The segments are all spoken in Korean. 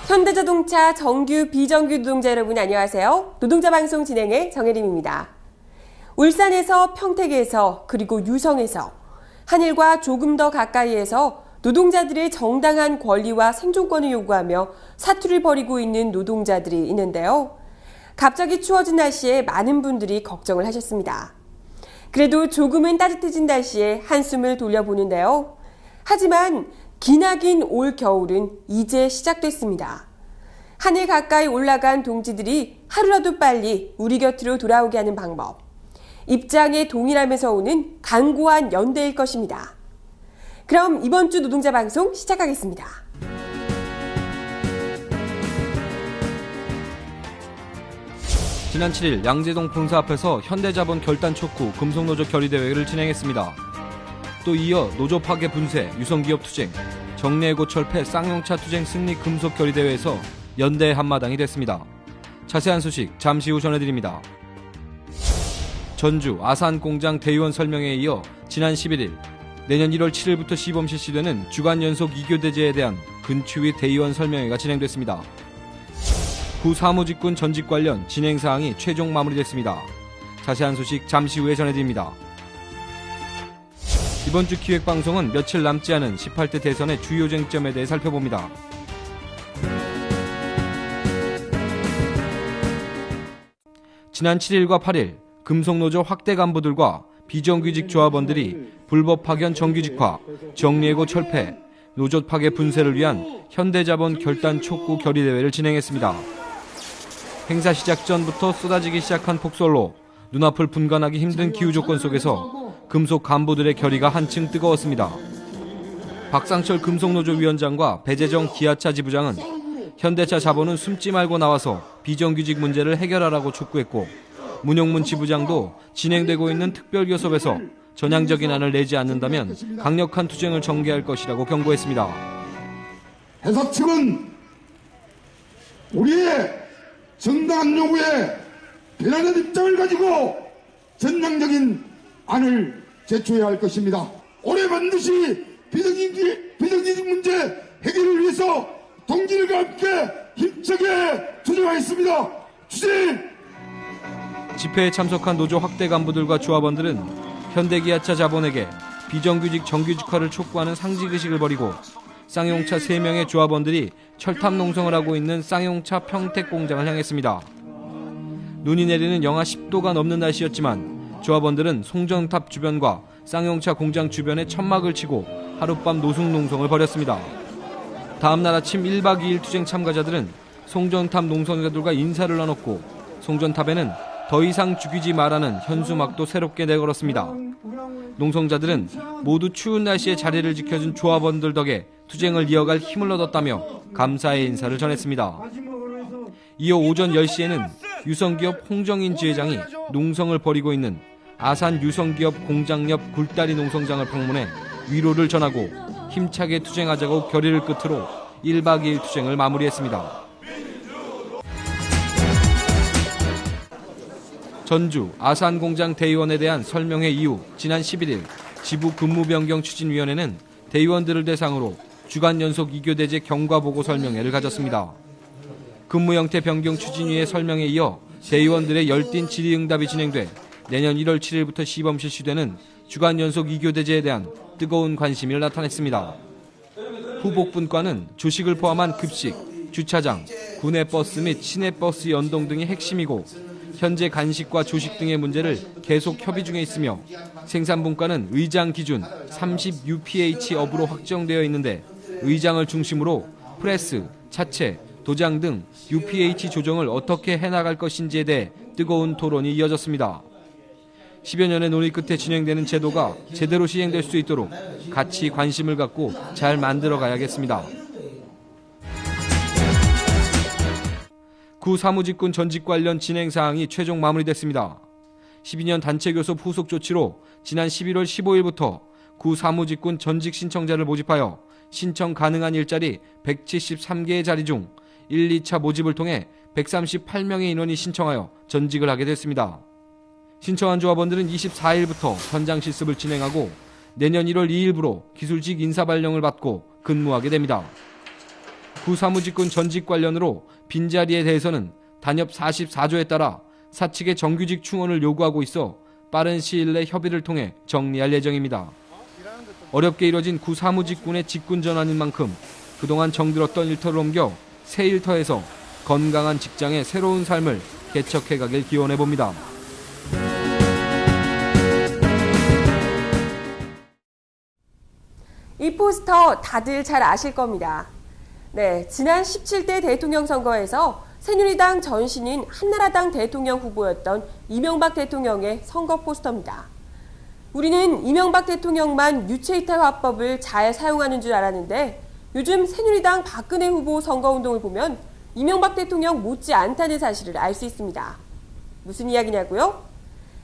현대자동차 정규, 비정규 노동자 여러분 안녕하세요. 노동자 방송 진행의 정혜림입니다. 울산에서, 평택에서, 그리고 유성에서 하늘과 조금 더 가까이에서 노동자들의 정당한 권리와 생존권을 요구하며 사투를 벌이고 있는 노동자들이 있는데요. 갑자기 추워진 날씨에 많은 분들이 걱정을 하셨습니다. 그래도 조금은 따뜻해진 날씨에 한숨을 돌려보는데요. 하지만 기나긴 올 겨울은 이제 시작됐습니다. 하늘 가까이 올라간 동지들이 하루라도 빨리 우리 곁으로 돌아오게 하는 방법. 입장에 동일하면서 오는 강고한 연대일 것입니다. 그럼 이번 주 노동자 방송 시작하겠습니다. 지난 7일 양재동 본사 앞에서 현대자본 결단 촉구 금속노조 결의대회를 진행했습니다. 또 이어 노조 파괴 분쇄, 유성기업 투쟁, 정례고 철폐 쌍용차 투쟁 승리 금속 결의대회에서 연대 한마당이 됐습니다. 자세한 소식 잠시 후 전해드립니다. 전주 아산공장 대의원 설명회에 이어 지난 11일 내년 1월 7일부터 시범 실시되는 주간 연속 2교대제에 대한 근추위 대의원 설명회가 진행됐습니다. 구 사무직군 전직 관련 진행사항이 최종 마무리됐습니다. 자세한 소식 잠시 후에 전해드립니다. 이번 주 기획방송은 며칠 남지 않은 18대 대선의 주요 쟁점에 대해 살펴봅니다. 지난 7일과 8일 금속노조 확대 간부들과 비정규직 조합원들이 불법 파견 정규직화, 정리해고 철폐, 노조 파괴 분쇄를 위한 현대자본 결단 촉구 결의대회를 진행했습니다. 행사 시작 전부터 쏟아지기 시작한 폭설로 눈앞을 분간하기 힘든 기후조건 속에서 금속 간부들의 결의가 한층 뜨거웠습니다. 박상철 금속노조 위원장과 배재정 기아차 지부장은 현대차 자본은 숨지 말고 나와서 비정규직 문제를 해결하라고 촉구했고, 문용문 지부장도 진행되고 있는 특별교섭에서 전향적인 안을 내지 않는다면 강력한 투쟁을 전개할 것이라고 경고했습니다. 회사 측은 우리의 정당한 요구에 변화된 입장을 가지고 전향적인 안을 제출해야 할 것입니다. 올해 반드시 비정규직 문제 해결을 위해서 동지들과 함께 힘차게 투쟁하겠습니다. 추진! 집회에 참석한 노조 확대 간부들과 조합원들은 현대기아차 자본에게 비정규직 정규직화를 촉구하는 상징의식을 벌이고 쌍용차 3명의 조합원들이 철탑 농성을 하고 있는 쌍용차 평택 공장을 향했습니다. 눈이 내리는 영하 10도가 넘는 날씨였지만 조합원들은 송전탑 주변과 쌍용차 공장 주변에 천막을 치고 하룻밤 노숙 농성을 벌였습니다. 다음날 아침 1박 2일 투쟁 참가자들은 송전탑 농성자들과 인사를 나눴고, 송전탑에는 더 이상 죽이지 말라는 현수막도 새롭게 내걸었습니다. 농성자들은 모두 추운 날씨에 자리를 지켜준 조합원들 덕에 투쟁을 이어갈 힘을 얻었다며 감사의 인사를 전했습니다. 이어 오전 10시에는 유성기업 홍정인 지회장이 농성을 벌이고 있는 아산 유성기업 공장 옆 굴다리 농성장을 방문해 위로를 전하고 힘차게 투쟁하자고 결의를 끝으로 1박 2일 투쟁을 마무리했습니다. 전주 아산공장 대의원에 대한 설명회 이후 지난 11일 지부 근무변경 추진위원회는 대의원들을 대상으로 주간 연속 2교대제 경과보고 설명회를 가졌습니다. 근무 형태 변경 추진위의 설명에 이어 대의원들의 열띤 질의응답이 진행돼 내년 1월 7일부터 시범 실시되는 주간 연속 2교대제에 대한 뜨거운 관심을 나타냈습니다. 후복분과는 조식을 포함한 급식, 주차장, 구내 버스 및 시내 버스 연동 등이 핵심이고, 현재 간식과 조식 등의 문제를 계속 협의 중에 있으며, 생산분과는 의장 기준 30UPH 업으로 확정되어 있는데 의장을 중심으로 프레스, 차체, 도장 등 UPH 조정을 어떻게 해나갈 것인지에 대해 뜨거운 토론이 이어졌습니다. 10여 년의 논의 끝에 진행되는 제도가 제대로 시행될 수 있도록 같이 관심을 갖고 잘 만들어 가야겠습니다. 구 사무직군 전직 관련 진행사항이 최종 마무리됐습니다. 12년 단체교섭 후속 조치로 지난 11월 15일부터 구 사무직군 전직 신청자를 모집하여 신청 가능한 일자리 173개의 자리 중 1, 2차 모집을 통해 138명의 인원이 신청하여 전직을 하게 됐습니다. 신청한 조합원들은 24일부터 현장 실습을 진행하고 내년 1월 2일부로 기술직 인사발령을 받고 근무하게 됩니다. 구사무직군 전직 관련으로 빈자리에 대해서는 단협 44조에 따라 사측의 정규직 충원을 요구하고 있어 빠른 시일 내 협의를 통해 정리할 예정입니다. 어렵게 이뤄진 구사무직군의 직군 전환인 만큼 그동안 정들었던 일터를 옮겨 새 일터에서 건강한 직장의 새로운 삶을 개척해가길 기원해봅니다. 이 포스터 다들 잘 아실 겁니다. 네, 지난 17대 대통령 선거에서 새누리당 전신인 한나라당 대통령 후보였던 이명박 대통령의 선거 포스터입니다. 우리는 이명박 대통령만 유체이탈 화법을 잘 사용하는 줄 알았는데 요즘 새누리당 박근혜 후보 선거운동을 보면 이명박 대통령 못지 않다는 사실을 알 수 있습니다. 무슨 이야기냐고요?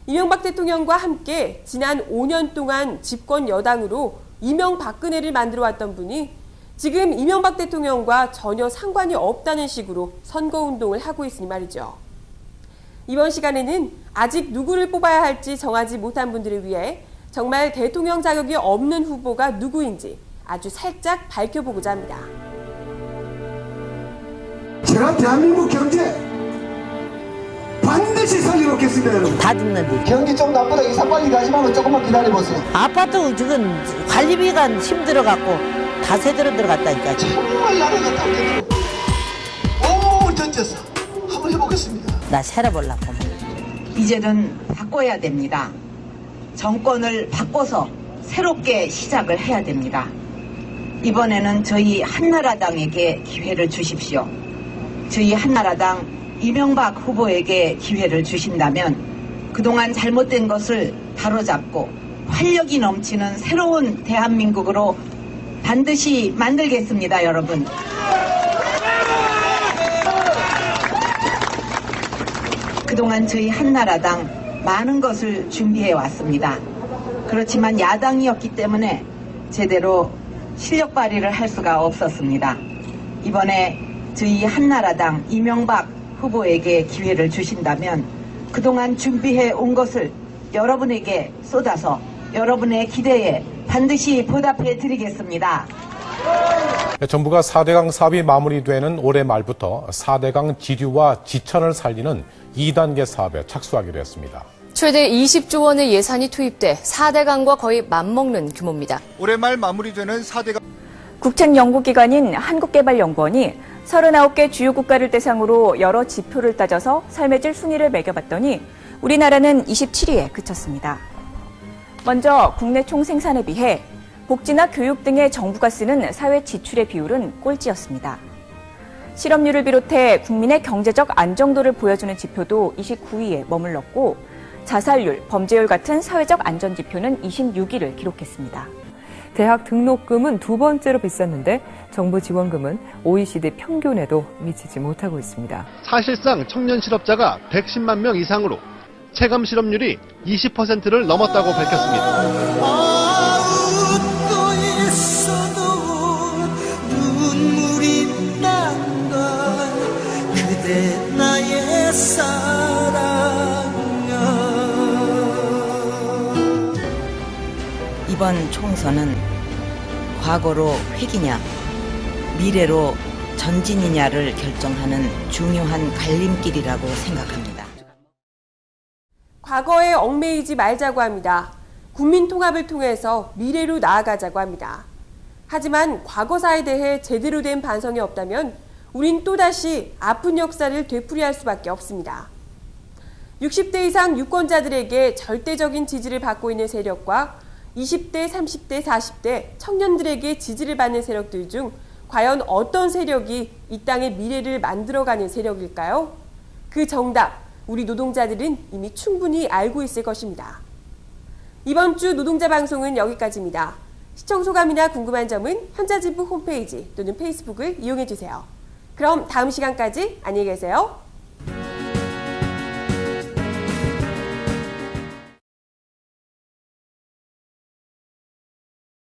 이명박 대통령과 함께 지난 5년 동안 집권 여당으로 이명박근혜를 만들어왔던 분이 지금 이명박 대통령과 전혀 상관이 없다는 식으로 선거운동을 하고 있으니 말이죠. 이번 시간에는 아직 누구를 뽑아야 할지 정하지 못한 분들을 위해 정말 대통령 자격이 없는 후보가 누구인지 아주 살짝 밝혀보고자 합니다. 제가 대한민국 경제 반드시 살려놓겠습니다, 여러분. 다 듣는데. 경기 좀 나보다 이사 빨리 가지 말고 조금만 기다려보세요. 아파트 지금 관리비가 힘들어갖고 다 새들어 들어갔다니까. 정말 나라가 닦여들어. 오, 던졌어. 한번 해보겠습니다. 나 살아보려고. 이제는 바꿔야 됩니다. 정권을 바꿔서 새롭게 시작을 해야 됩니다. 이번에는 저희 한나라당에게 기회를 주십시오. 저희 한나라당 이명박 후보에게 기회를 주신다면 그동안 잘못된 것을 바로잡고 활력이 넘치는 새로운 대한민국으로 반드시 만들겠습니다, 여러분. 그동안 저희 한나라당 많은 것을 준비해 왔습니다. 그렇지만 야당이었기 때문에 제대로 실력 발휘를 할 수가 없었습니다. 이번에 저희 한나라당 이명박 후보에게 기회를 주신다면 그동안 준비해 온 것을 여러분에게 쏟아서 여러분의 기대에 반드시 보답해 드리겠습니다. 정부가 4대강 사업이 마무리되는 올해 말부터 4대강 지류와 지천을 살리는 2단계 사업에 착수하기로 했습니다. 최대 20조 원의 예산이 투입돼 4대강과 거의 맞먹는 규모입니다. 올해 말 마무리되는 4대강 국책연구기관인 한국개발연구원이 39개 주요 국가를 대상으로 여러 지표를 따져서 삶의 질 순위를 매겨봤더니 우리나라는 27위에 그쳤습니다. 먼저 국내 총생산에 비해 복지나 교육 등의 정부가 쓰는 사회 지출의 비율은 꼴찌였습니다. 실업률을 비롯해 국민의 경제적 안정도를 보여주는 지표도 29위에 머물렀고 자살률, 범죄율 같은 사회적 안전 지표는 26위를 기록했습니다. 대학 등록금은 두 번째로 비쌌는데 정부 지원금은 OECD 평균에도 미치지 못하고 있습니다. 사실상 청년 실업자가 110만 명 이상으로 체감 실업률이 20%를 넘었다고 밝혔습니다. 웃고 있어도 눈물이 난다. 그대 나의 사랑아. 이번 총선은 과거로 회귀냐, 미래로 전진이냐를 결정하는 중요한 갈림길이라고 생각합니다. 과거에 얽매이지 말자고 합니다. 국민 통합을 통해서 미래로 나아가자고 합니다. 하지만 과거사에 대해 제대로 된 반성이 없다면 우린 또다시 아픈 역사를 되풀이할 수밖에 없습니다. 60대 이상 유권자들에게 절대적인 지지를 받고 있는 세력과 20대, 30대, 40대 청년들에게 지지를 받는 세력들 중 과연 어떤 세력이 이 땅의 미래를 만들어가는 세력일까요? 그 정답, 우리 노동자들은 이미 충분히 알고 있을 것입니다. 이번 주 노동자 방송은 여기까지입니다. 시청 소감이나 궁금한 점은 현자지부 홈페이지 또는 페이스북을 이용해주세요. 그럼 다음 시간까지 안녕히 계세요.